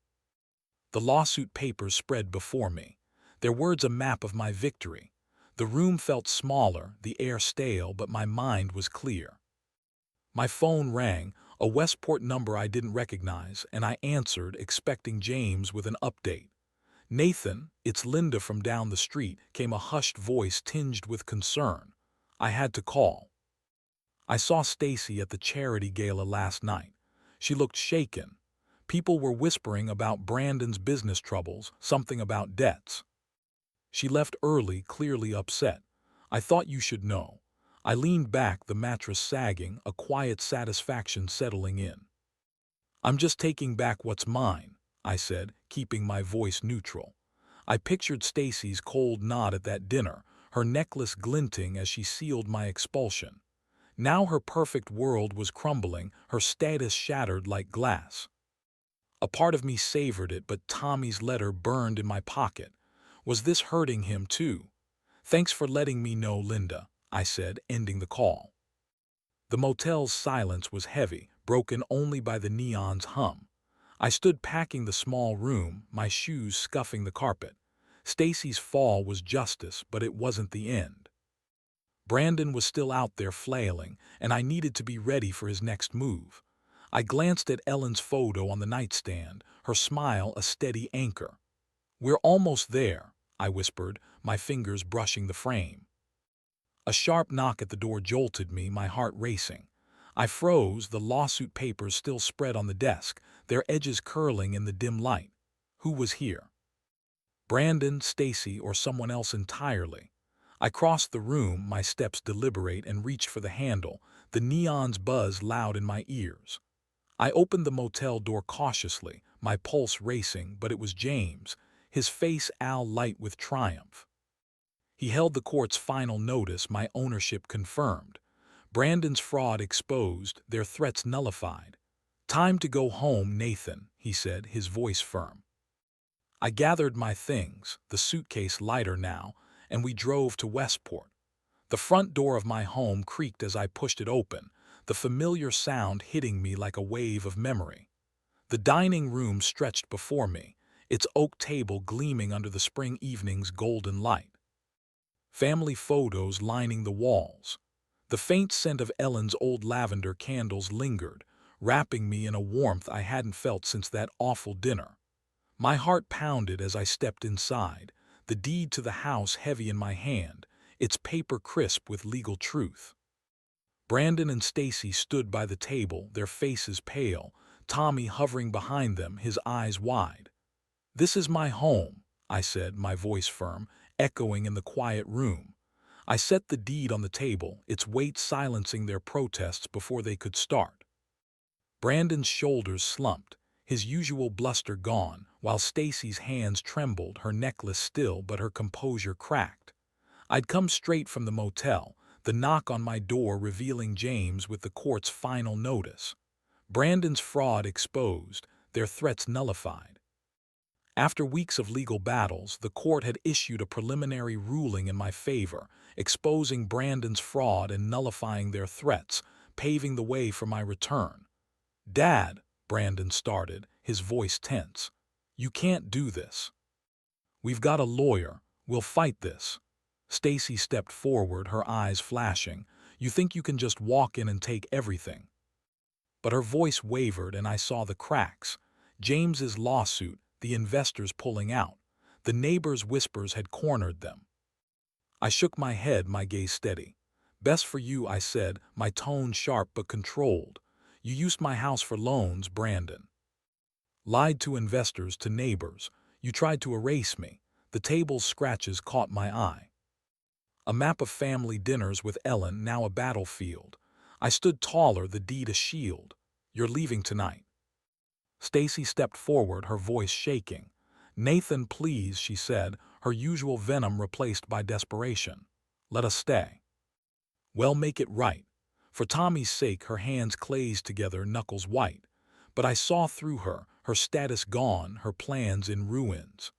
The lawsuit papers spread before me, their words a map of my victory. The room felt smaller, the air stale, but my mind was clear. My phone rang, a Westport number I didn't recognize, and I answered, expecting James with an update. "Nathan, it's Linda from down the street," came a hushed voice tinged with concern. I had to call. "I saw Stacy at the charity gala last night. She looked shaken. People were whispering about Brandon's business troubles, something about debts. She left early, clearly upset. I thought you should know." I leaned back, the mattress sagging, a quiet satisfaction settling in. "I'm just taking back what's mine," I said, keeping my voice neutral. I pictured Stacy's cold nod at that dinner, her necklace glinting as she sealed my expulsion. Now her perfect world was crumbling, her status shattered like glass. A part of me savored it, but Tommy's letter burned in my pocket. Was this hurting him too? "Thanks for letting me know, Linda," I said, ending the call. The motel's silence was heavy, broken only by the neon's hum. I stood packing the small room, my shoes scuffing the carpet. Stacy's fall was justice, but it wasn't the end. Brandon was still out there flailing, and I needed to be ready for his next move. I glanced at Ellen's photo on the nightstand, her smile a steady anchor. "We're almost there," I whispered, my fingers brushing the frame. A sharp knock at the door jolted me, my heart racing. I froze, the lawsuit papers still spread on the desk, their edges curling in the dim light. Who was here? Brandon, Stacy, or someone else entirely? I crossed the room, my steps deliberate, and reached for the handle, the neon's buzz loud in my ears. I opened the motel door cautiously, my pulse racing, but it was James, his face alight with triumph. He held the court's final notice, my ownership confirmed. Brandon's fraud exposed, their threats nullified. "Time to go home, Nathan," he said, his voice firm. I gathered my things, the suitcase lighter now, and we drove to Westport. The front door of my home creaked as I pushed it open, the familiar sound hitting me like a wave of memory. The dining room stretched before me, its oak table gleaming under the spring evening's golden light. Family photos lining the walls. The faint scent of Ellen's old lavender candles lingered, wrapping me in a warmth I hadn't felt since that awful dinner. My heart pounded as I stepped inside, the deed to the house heavy in my hand, its paper crisp with legal truth. Brandon and Stacy stood by the table, their faces pale, Tommy hovering behind them, his eyes wide. "This is my home," I said, my voice firm, echoing in the quiet room. I set the deed on the table, its weight silencing their protests before they could start. Brandon's shoulders slumped, his usual bluster gone, while Stacy's hands trembled, her necklace still but her composure cracked. I'd come straight from the motel, the knock on my door revealing James with the court's final notice. Brandon's fraud exposed, their threats nullified. After weeks of legal battles, the court had issued a preliminary ruling in my favor, exposing Brandon's fraud and nullifying their threats, paving the way for my return. "Dad," Brandon started, his voice tense. "You can't do this. We've got a lawyer. We'll fight this." Stacy stepped forward, her eyes flashing. "You think you can just walk in and take everything?" But her voice wavered and I saw the cracks. James's lawsuit, the investors pulling out. The neighbors' whispers had cornered them. I shook my head, my gaze steady. "Best for you," I said, my tone sharp but controlled. "You used my house for loans, Brandon. Lied to investors, to neighbors. You tried to erase me." The table's scratches caught my eye. A map of family dinners with Ellen, now a battlefield. I stood taller, the deed a shield. "You're leaving tonight." Stacy stepped forward, her voice shaking. "Nathan, please," she said, her usual venom replaced by desperation. "Let us stay. Well, make it right." For Tommy's sake, her hands closed together, knuckles white. But I saw through her, her status gone, her plans in ruins.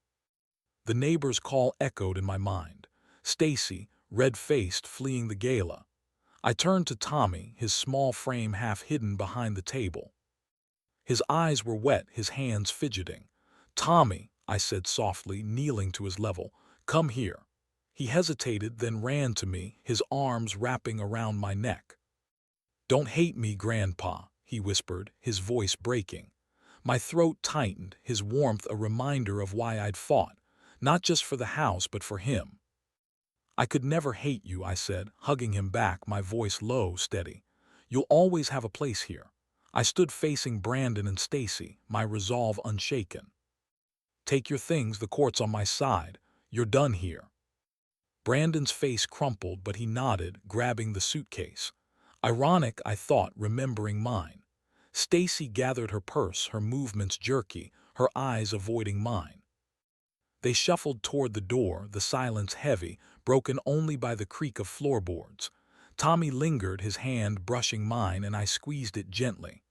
The neighbor's call echoed in my mind. Stacy, red-faced, fleeing the gala. I turned to Tommy, his small frame half hidden behind the table. His eyes were wet, his hands fidgeting. "Tommy," I said softly, kneeling to his level, "come here." He hesitated, then ran to me, his arms wrapping around my neck. "Don't hate me, Grandpa," he whispered, his voice breaking. My throat tightened, his warmth a reminder of why I'd fought, not just for the house but for him. "I could never hate you," I said, hugging him back, my voice low, steady. "You'll always have a place here." I stood facing Brandon and Stacy, my resolve unshaken. "Take your things, the court's on my side. You're done here." Brandon's face crumpled, but he nodded, grabbing the suitcase. Ironic, I thought, remembering mine. Stacy gathered her purse, her movements jerky, her eyes avoiding mine. They shuffled toward the door, the silence heavy, broken only by the creak of floorboards. Tommy lingered, his hand brushing mine, and I squeezed it gently.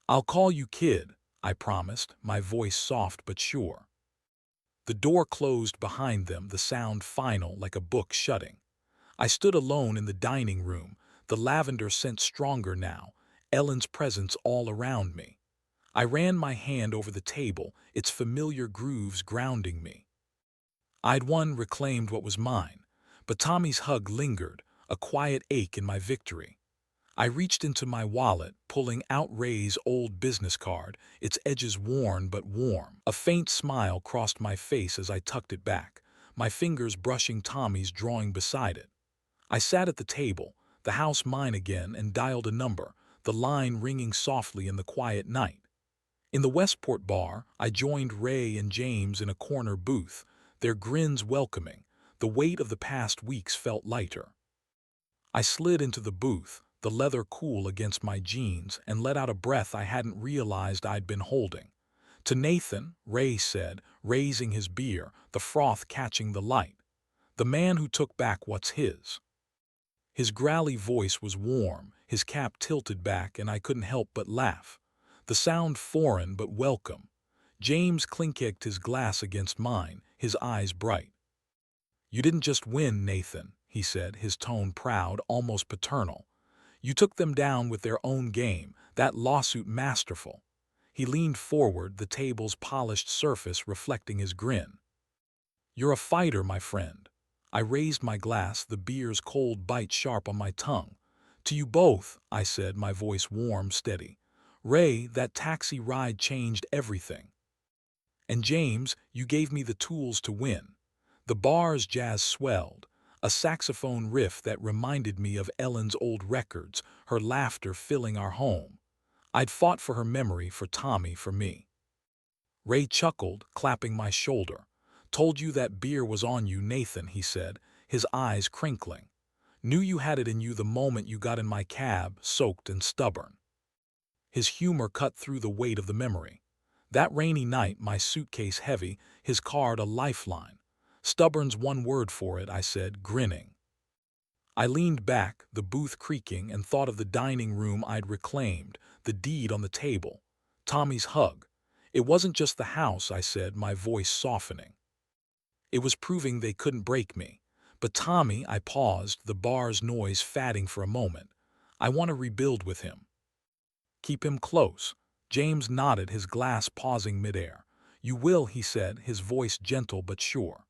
"I'll call you Kid," I promised, my voice soft but sure. The door closed behind them, the sound final, like a book shutting. I stood alone in the dining room, the lavender scent stronger now, Ellen's presence all around me. I ran my hand over the table, its familiar grooves grounding me. I'd won, reclaimed what was mine, but Tommy's hug lingered, a quiet ache in my victory. I reached into my wallet, pulling out Ray's old business card, its edges worn but warm. A faint smile crossed my face as I tucked it back, my fingers brushing Tommy's drawing beside it. I sat at the table, the house mine again, and dialed a number, the line ringing softly in the quiet night. In the Westport bar, I joined Ray and James in a corner booth, their grins welcoming. The weight of the past weeks felt lighter. I slid into the booth, the leather cool against my jeans, and let out a breath I hadn't realized I'd been holding. "To Nathan," Ray said, raising his beer, the froth catching the light. "The man who took back what's his." His growly voice was warm, his cap tilted back, and I couldn't help but laugh. The sound foreign but welcome. James clinked his glass against mine, his eyes bright. "You didn't just win, Nathan," he said, his tone proud, almost paternal. "You took them down with their own game, that lawsuit masterful." He leaned forward, the table's polished surface reflecting his grin. "You're a fighter, my friend." I raised my glass, the beer's cold bite sharp on my tongue. "To you both," I said, my voice warm, steady. Ray, that taxi ride changed everything. And James, you gave me the tools to win. The bar's jazz swelled, a saxophone riff that reminded me of Ellen's old records, her laughter filling our home. I'd fought for her memory, for Tommy, for me. Ray chuckled, clapping my shoulder. Told you that beer was on you, Nathan, he said, his eyes crinkling. Knew you had it in you the moment you got in my cab, soaked and stubborn. His humor cut through the weight of the memory. That rainy night, my suitcase heavy, his card a lifeline. Stubborn's one word for it, I said, grinning. I leaned back, the booth creaking, and thought of the dining room I'd reclaimed, the deed on the table. Tommy's hug. It wasn't just the house, I said, my voice softening. It was proving they couldn't break me. But Tommy, I paused, the bar's noise fatting for a moment. I want to rebuild with him. Keep him close. James nodded, his glass pausing midair. You will, he said, his voice gentle but sure.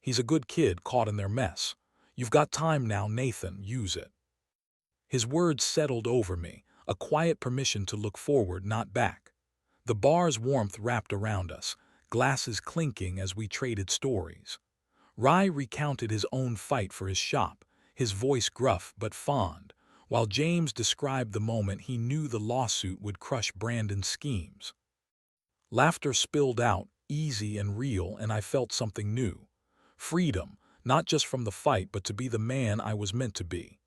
He's a good kid caught in their mess. You've got time now, Nathan, use it. His words settled over me, a quiet permission to look forward, not back. The bar's warmth wrapped around us, glasses clinking as we traded stories. Rai recounted his own fight for his shop, his voice gruff but fond, while James described the moment he knew the lawsuit would crush Brandon's schemes. Laughter spilled out, easy and real, and I felt something new. Freedom, not just from the fight but to be the man I was meant to be.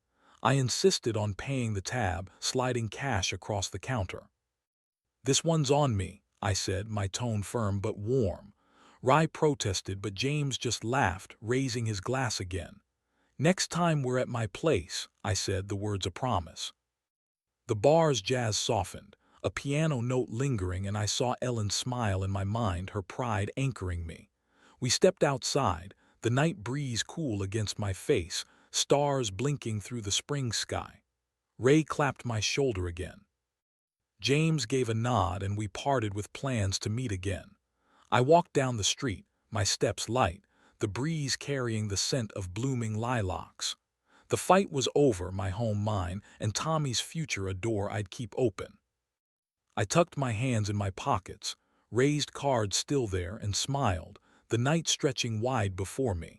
I insisted on paying the tab, sliding cash across the counter. This one's on me, I said, my tone firm but warm. Rai protested, but James just laughed, raising his glass again. Next time we're at my place, I said, the words a promise. The bar's jazz softened, a piano note lingering, and I saw Ellen smile in my mind, her pride anchoring me. We stepped outside, the night breeze cool against my face, stars blinking through the spring sky. Ray clapped my shoulder again. James gave a nod, and we parted with plans to meet again. I walked down the street, my steps light, the breeze carrying the scent of blooming lilacs. The fight was over, my home mine, and Tommy's future a door I'd keep open. I tucked my hands in my pockets, raised cards still there, and smiled, the night stretching wide before me.